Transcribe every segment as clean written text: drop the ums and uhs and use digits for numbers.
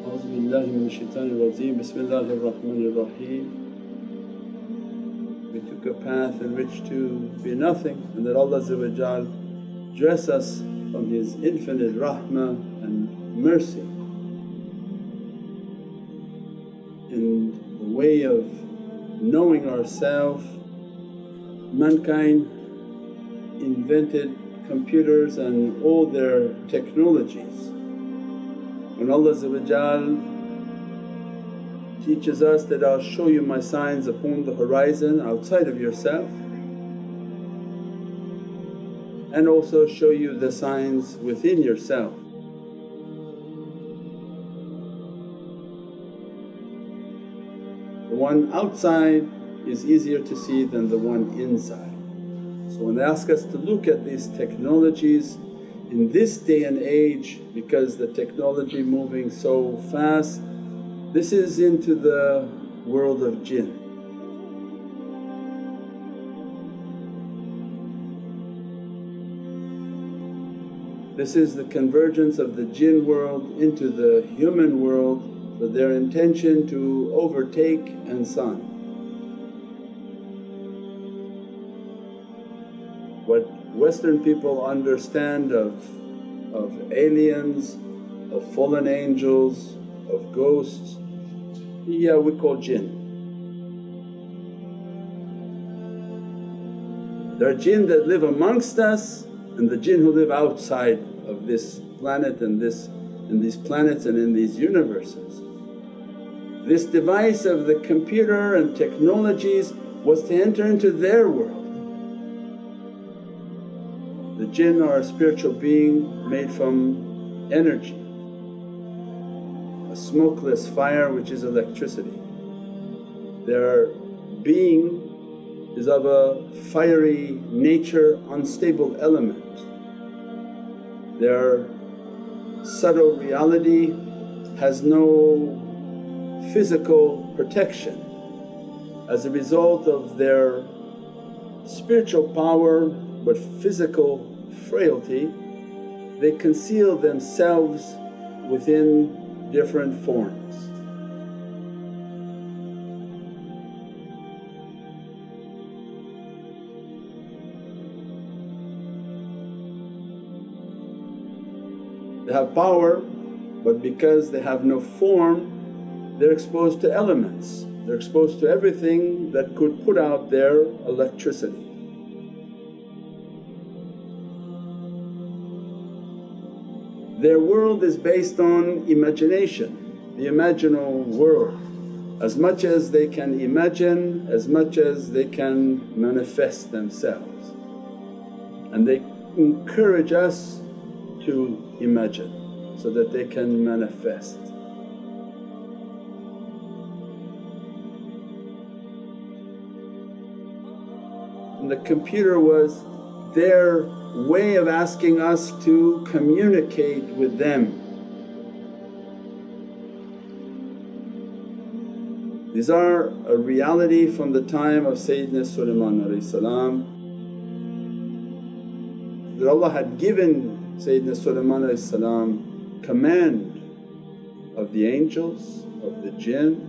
A'udhu billahi minash shaitanir rajeem. Bismillahir Rahmanir Raheem. We took a path in which to be nothing, and that Allah dress us from His infinite rahmah and mercy in the way of knowing ourselves. Mankind invented computers and all their technologies. When Allah teaches us that, I'll show you my signs upon the horizon outside of yourself, and also show you the signs within yourself. The one outside is easier to see than the one inside. So when they ask us to look at these technologies in this day and age, because the technology moving so fast, this is into the world of jinn. This is the convergence of the jinn world into the human world for their intention to overtake and son. What Western people understand of aliens, of fallen angels, of ghosts, we call jinn. There are jinn that live amongst us and the jinn who live outside of this planet and in these planets and in these universes. This device of the computer and technologies was to enter into their world. The jinn are a spiritual being made from energy, a smokeless fire which is electricity. Their being is of a fiery nature, unstable element. Their subtle reality has no physical protection. As a result of their spiritual power but physical frailty, they conceal themselves within different forms. They have power, but because they have no form, they're exposed to elements, they're exposed to everything that could put out their electricity. Their world is based on imagination, the imaginal world. As much as they can imagine, as much as they can manifest themselves, and they encourage us to imagine so that they can manifest. And the computer was their way of asking us to communicate with them. These are a reality from the time of Sayyidina Sulaiman that Allah had given Sayyidina Sulaiman command of the angels, of the jinn,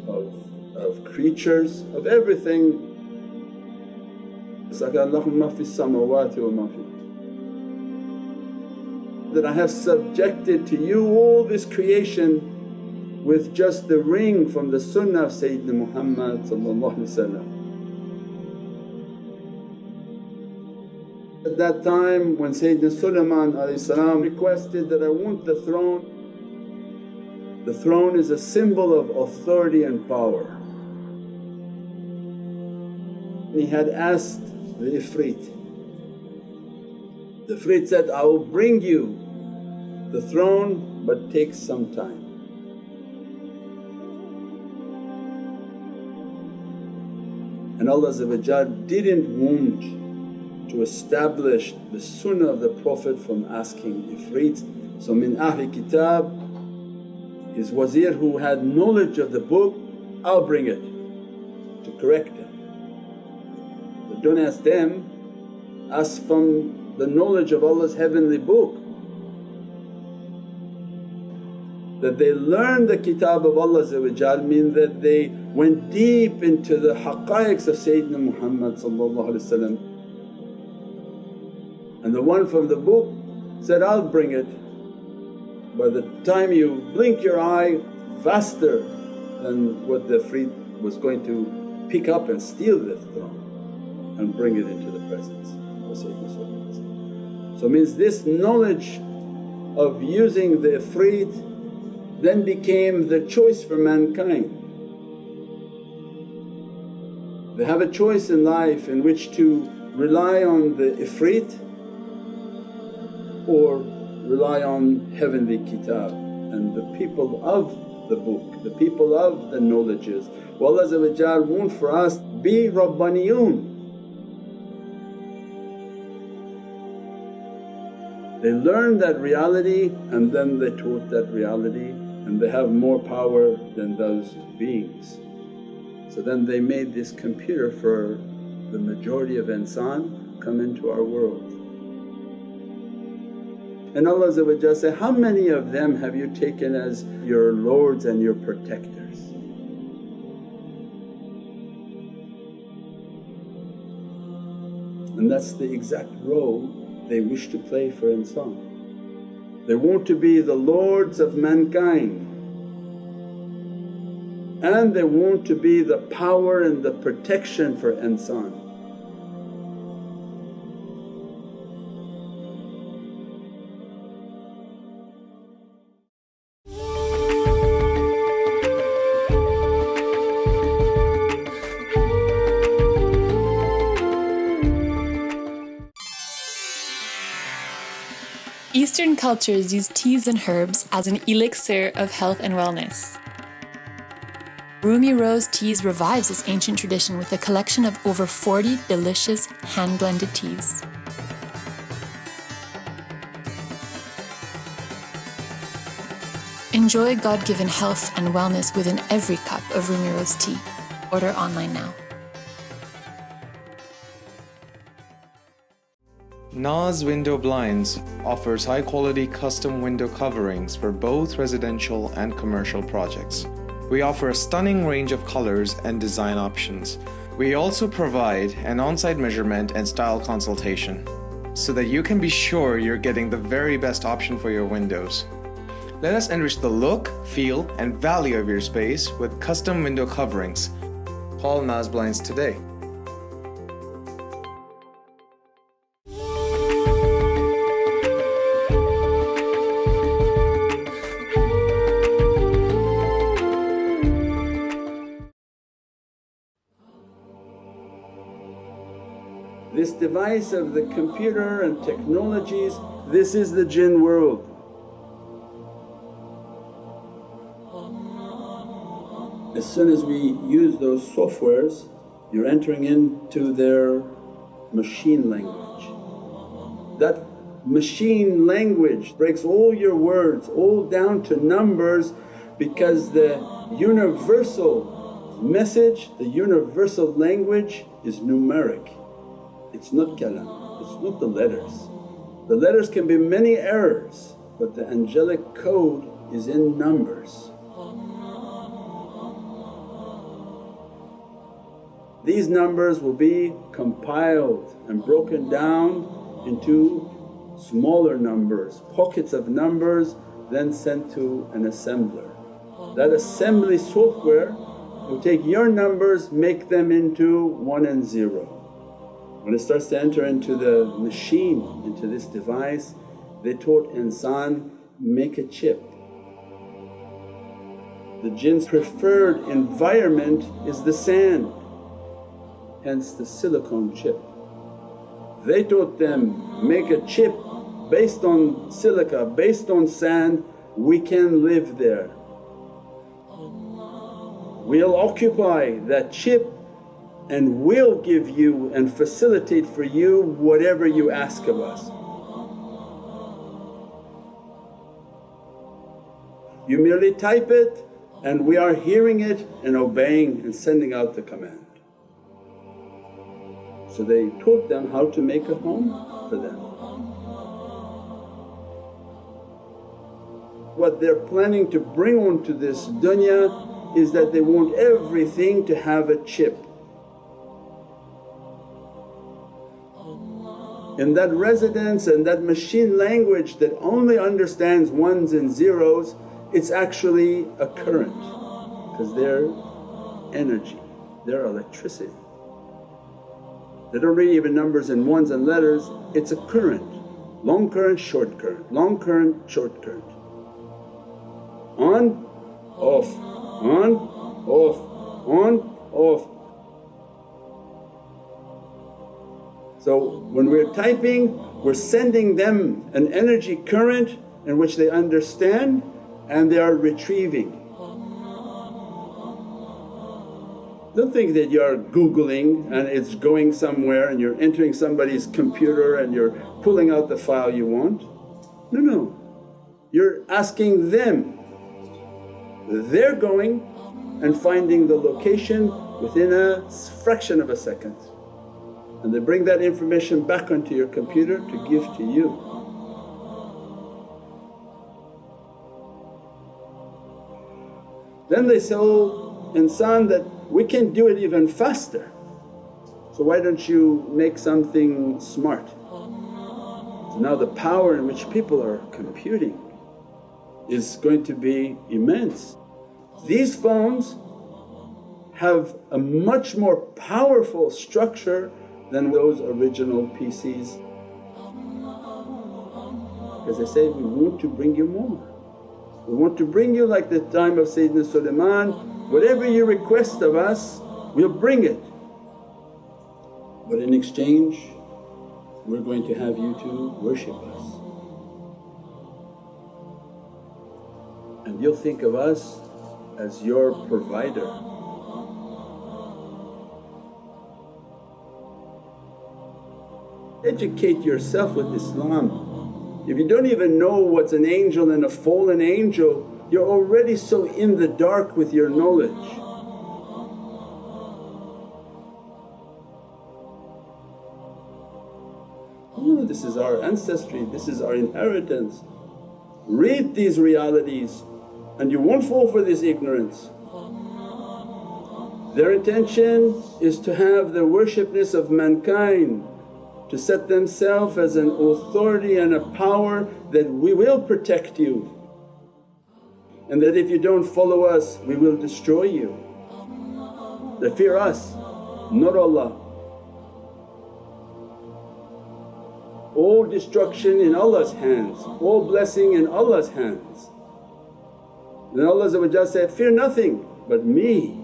of creatures, of everything. That I have subjected to you all this creation with just the ring from the sunnah of Sayyidina Muhammad. At that time when Sayyidina Sulaiman requested that, I want the throne. The throne is a symbol of authority and power. He had asked the Ifrit. The Ifrit said, I will bring you the throne but take some time. And Allah didn't want to establish the sunnah of the Prophet from asking Ifrit. So min Ahli Kitab, his wazir who had knowledge of the book, I'll bring it to correct it. But don't ask them, ask from the knowledge of Allah's heavenly book. that they learned the kitab of Allah means that they went deep into the haqqaiqs of Sayyidina Muhammad. And the one from the book said, I'll bring it. By the time you blink your eye, faster than what the Ifrit was going to pick up and steal the throne and bring it into the presence of Sayyidina. So means this knowledge of using the Ifrit then became the choice for mankind. They have a choice in life in which to rely on the Ifrit or rely on heavenly kitab and the people of the book, the people of the knowledges. Allah wants for us, be Rabbaniyun. They learn that reality and then they taught that reality, and they have more power than those beings. So then they made this computer for the majority of insan come into our world. And Allah say, how many of them have you taken as your lords and your protectors? And that's the exact role they wish to play for insan. They want to be the lords of mankind and they want to be the power and the protection for insan. Eastern cultures use teas and herbs as an elixir of health and wellness. Rumi Rose Teas revives this ancient tradition with a collection of over 40 delicious hand-blended teas. Enjoy God-given health and wellness within every cup of Rumi Rose tea. Order online now. Naz Window Blinds offers high-quality custom window coverings for both residential and commercial projects. We offer a stunning range of colors and design options. We also provide an on-site measurement and style consultation so that you can be sure you're getting the very best option for your windows. Let us enrich the look, feel, and value of your space with custom window coverings. Call Naz Blinds today. This device of the computer and technologies, this is the jinn world. As soon as we use those softwares, you're entering into their machine language. That machine language breaks all your words all down to numbers, because the universal message, the universal language is numeric. It's not kalam, it's not the letters. The letters can be many errors, but the angelic code is in numbers. These numbers will be compiled and broken down into smaller numbers, pockets of numbers, then sent to an assembler. That assembly software will take your numbers, make them into 1 and 0. When it starts to enter into the machine, into this device, they taught insan, make a chip. The jinn's preferred environment is the sand, hence the silicone chip. They taught them, make a chip based on silica, based on sand, we can live there. We'll occupy that chip and we'll give you and facilitate for you whatever you ask of us. You merely type it and we are hearing it and obeying and sending out the command. So they taught them how to make a home for them. what they're planning to bring onto this dunya is that they want everything to have a chip. In that residence and that machine language that only understands ones and zeros, it's actually a current because they're energy, they're electricity. They don't read even numbers and ones and letters, it's a current. Long current, short current, long current, short current. On, off, on, off, on, off. So when we're typing, we're sending them an energy current in which they understand and they are retrieving. Don't think that you're googling and it's going somewhere and you're entering somebody's computer and you're pulling out the file you want. No, no, you're asking them. They're going and finding the location within a fraction of a second, and they bring that information back onto your computer to give to you. Then they say, "Oh insan, that we can do it even faster, so why don't you make something smart?" So now the power in which people are computing is going to be immense. These phones have a much more powerful structure than those original PCs, because they say, "We want to bring you more, we want to bring you like the time of Sayyidina Sulaiman, whatever you request of us we'll bring it, but in exchange we're going to have you to worship us, and you'll think of us as your provider." Educate yourself with Islam. If you don't even know what's an angel and a fallen angel, you're already so in the dark with your knowledge. Oh, this is our ancestry, this is our inheritance. Read these realities and you won't fall for this ignorance. Their intention is to have the worshipness of mankind, to set themselves as an authority and a power that we will protect you, and that if you don't follow us we will destroy you. They fear us, not Allah. All destruction in Allah's hands, all blessing in Allah's hands. Then Allah said, "Fear nothing but me."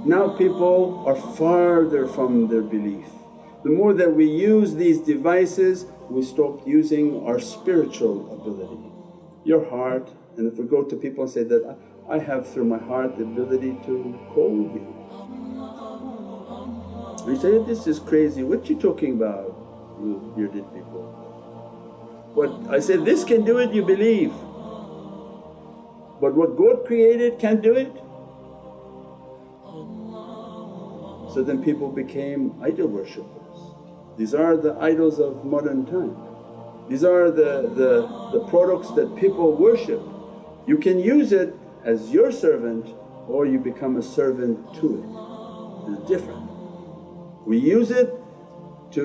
Now people are farther from their belief. The more that we use these devices, we stop using our spiritual ability. Your heart, and if we go to people and say that, "I have through my heart the ability to call you." We say, "This is crazy, what you talking about, you bearded people?" But I said, "This can do it, you believe, but what God created can't do it." So then people became idol worshippers. These are the idols of modern time. These are the products that people worship. You can use it as your servant or you become a servant to it. It's different. We use it to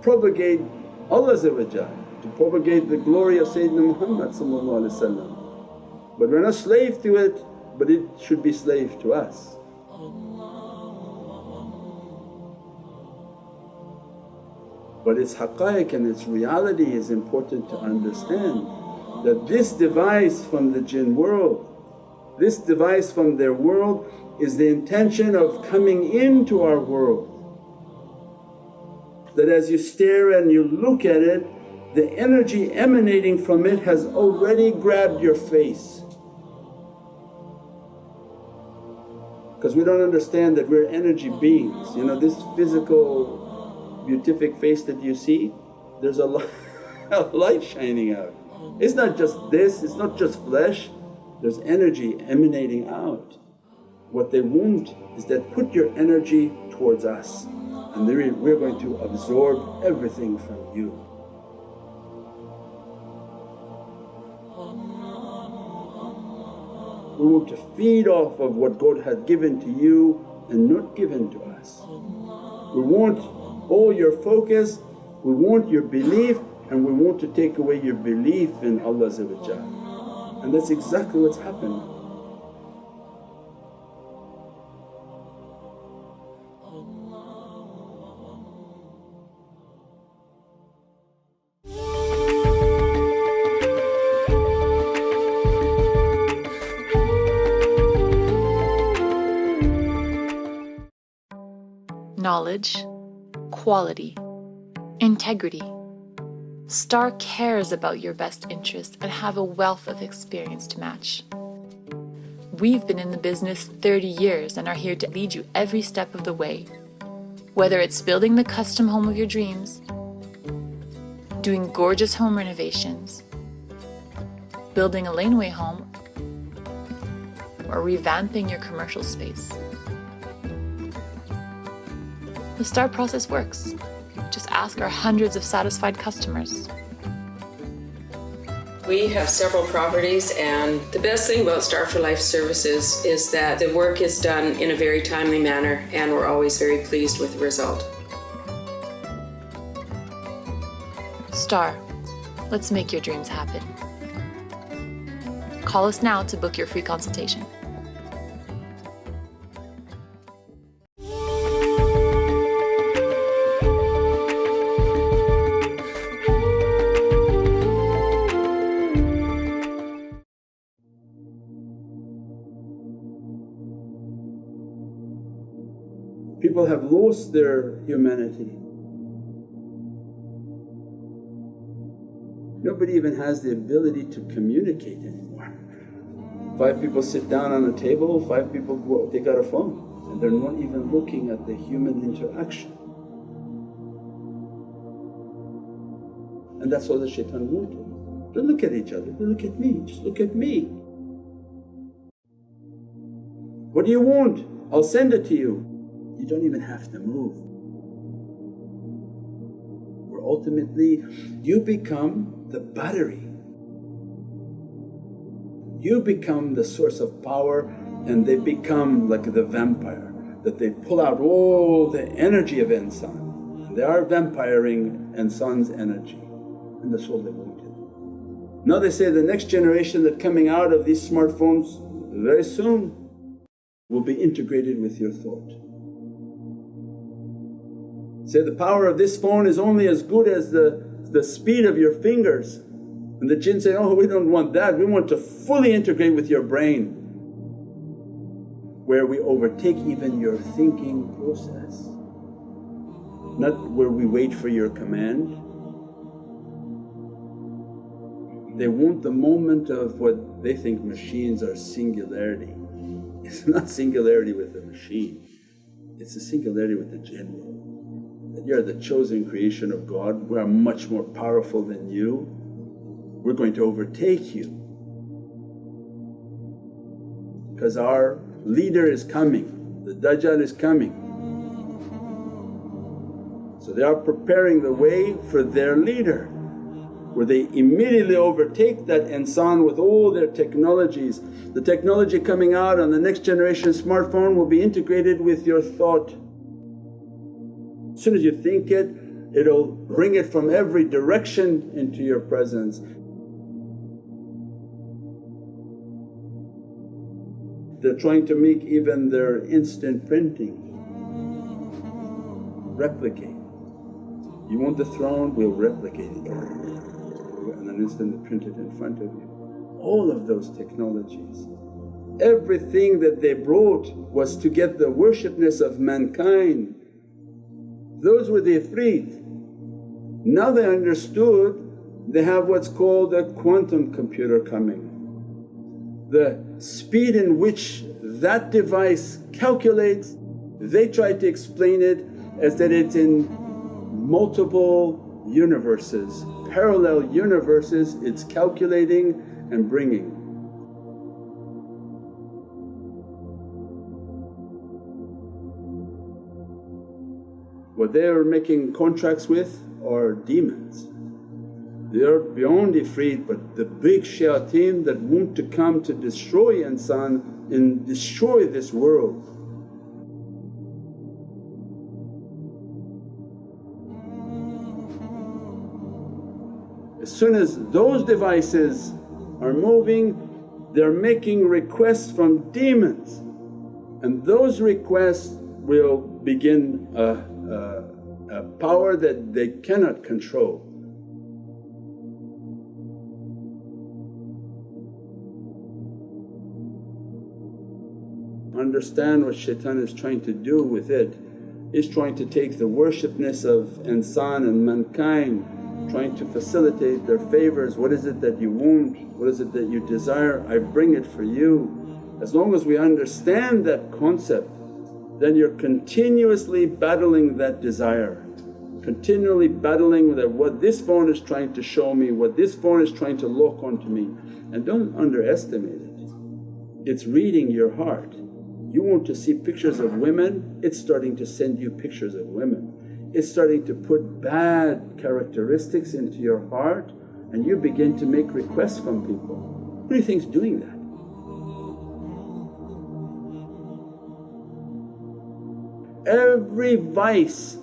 propagate Allah, to propagate the glory of Sayyidina Muhammad, but we're not slave to it, but it should be slave to us. But its haqqaiq and its reality is important to understand, that this device from the jinn world, this device from their world is the intention of coming into our world. That as you stare and you look at it, the energy emanating from it has already grabbed your face. Because we don't understand that we're energy beings. You know, this physical beatific face that you see, there's a light shining out. It's not just this, it's not just flesh, there's energy emanating out. What they want is that put your energy towards us, and we're going to absorb everything from you. We want to feed off of what God had given to you and not given to us. We want all your focus, we want your belief, and we want to take away your belief in Allah. And that's exactly what's happened. Knowledge, quality, integrity. Star cares about your best interest and have a wealth of experience to match. We've been in the business 30 years and are here to lead you every step of the way. Whether it's building the custom home of your dreams, doing gorgeous home renovations, building a laneway home, or revamping your commercial space. The STAR process works. Just ask our hundreds of satisfied customers. We have several properties, and the best thing about Star for Life services is that the work is done in a very timely manner, and we're always very pleased with the result. STAR, let's make your dreams happen. Call us now to book your free consultation. People have lost their humanity. Nobody even has the ability to communicate anymore. 5 people sit down on a table, 5 people go take out a phone, and they're not even looking at the human interaction. And that's all the shaitan wanted. Don't look at each other, don't look at me, just look at me. What do you want? I'll send it to you. You don't even have to move. Where ultimately you become the battery. You become the source of power, and they become like the vampire, that they pull out all the energy of insan, and they are vampiring insan's energy, and that's all they wanted. Now they say the next generation that coming out of these smartphones very soon will be integrated with your thought. Say the power of this phone is only as good as the speed of your fingers, and the jinn say, oh, we don't want that, we want to fully integrate with your brain, where we overtake even your thinking process, not where we wait for your command. They want the moment of what they think machines are singularity. It's not singularity with the machine, it's a singularity with the jinn world. That you are the chosen creation of God, we are much more powerful than you, we're going to overtake you because our leader is coming, the Dajjal is coming. So they are preparing the way for their leader, where they immediately overtake that insan with all their technologies. The technology coming out on the next generation smartphone will be integrated with your thought. As soon as you think it, it'll bring it from every direction into your presence. They're trying to make even their instant printing replicate. You want the throne, we'll replicate it, and then instantly print it in front of you. All of those technologies, everything that they brought was to get the worshipness of mankind. Those were the ifrit. Now they understood, they have what's called a quantum computer coming. The speed in which that device calculates, they try to explain it as that it's in multiple universes, parallel universes, it's calculating and bringing. What they are making contracts with are demons. They are beyond ifrit, but the big shayateen that want to come to destroy insan and destroy this world. As soon as those devices are moving, they're making requests from demons, and those requests will begin a power that they cannot control. Understand what shaitan is trying to do with it. Is trying to take the worshipness of insan and mankind, trying to facilitate their favors. What is it that you want? What is it that you desire? I bring it for you. As long as we understand that concept, then you're continuously battling that desire, continually battling that what this phone is trying to show me, what this phone is trying to lock onto me. And don't underestimate it, it's reading your heart. You want to see pictures of women, it's starting to send you pictures of women. It's starting to put bad characteristics into your heart and you begin to make requests from people. Who do you think's doing that? Every vice,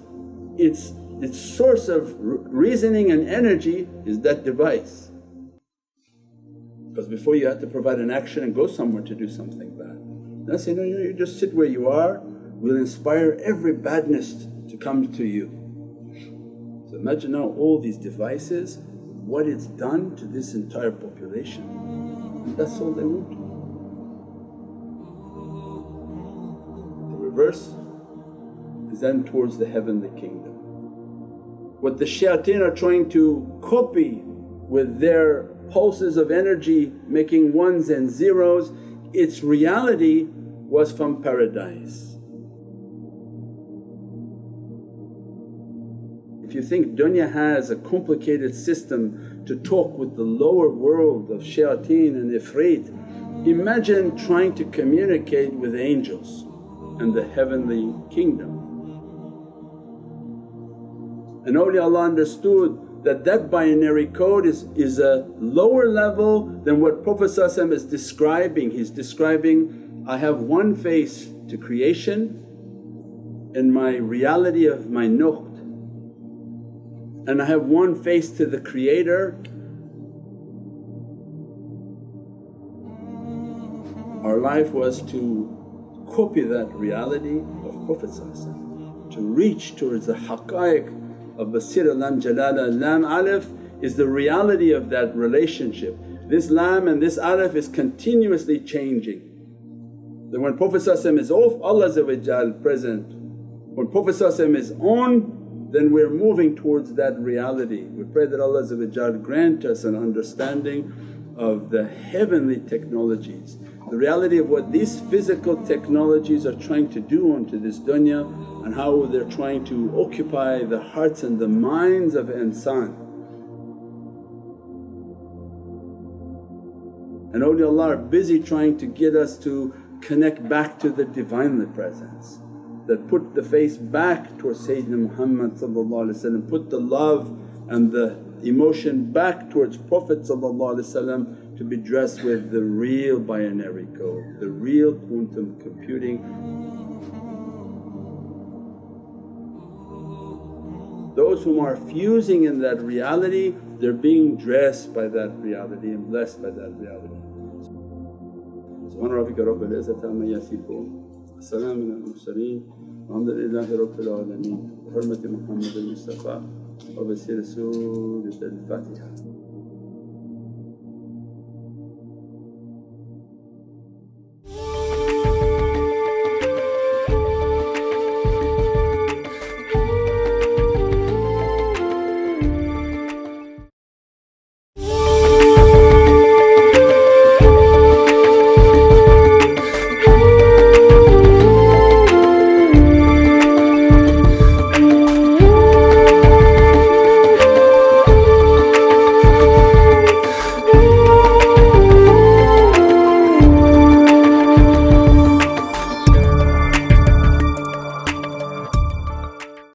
its source of reasoning and energy is that device. Because before you had to provide an action and go somewhere to do something bad. Now say, no, you just sit where you are, we'll inspire every badness to come to you. So imagine now all these devices, what it's done to this entire population, and that's all they want. The reverse is then towards the heavenly kingdom. What the shayateen are trying to copy with their pulses of energy, making ones and zeros, its reality was from paradise. If you think dunya has a complicated system to talk with the lower world of shayateen and ifrit, imagine trying to communicate with angels and the heavenly kingdom. And awliyaullah understood that that binary code is a lower level than what Prophet is describing. He's describing, I have one face to creation in my reality of my nuqt, and I have one face to the Creator. Our life was to copy that reality of Prophet, to reach towards the haqqaiq of Basira Lam Jalala. Lam Alif is the reality of that relationship. This Lam and this Alif is continuously changing. Then when Prophet is off, Allah present. When Prophet is on, then we're moving towards that reality. We pray that Allah grant us an understanding of the heavenly technologies, the reality of what these physical technologies are trying to do onto this dunya, and how they're trying to occupy the hearts and the minds of insan. And awliyaullah are busy trying to get us to connect back to the Divinely Presence, that put the face back towards Sayyidina Muhammad, put the love and the emotion back towards Prophet to be dressed with the real binary code, the real quantum computing. Those whom are fusing in that reality, they're being dressed by that reality and blessed by that reality. Subhana rabbika rabbil izzati amma yasifoon, as-salamun ala al-mursaleen, walhamdulillahi rabbil alameen. Bi hurmati Muhammadin Mustafa wa bi sirri Suratil Fatiha.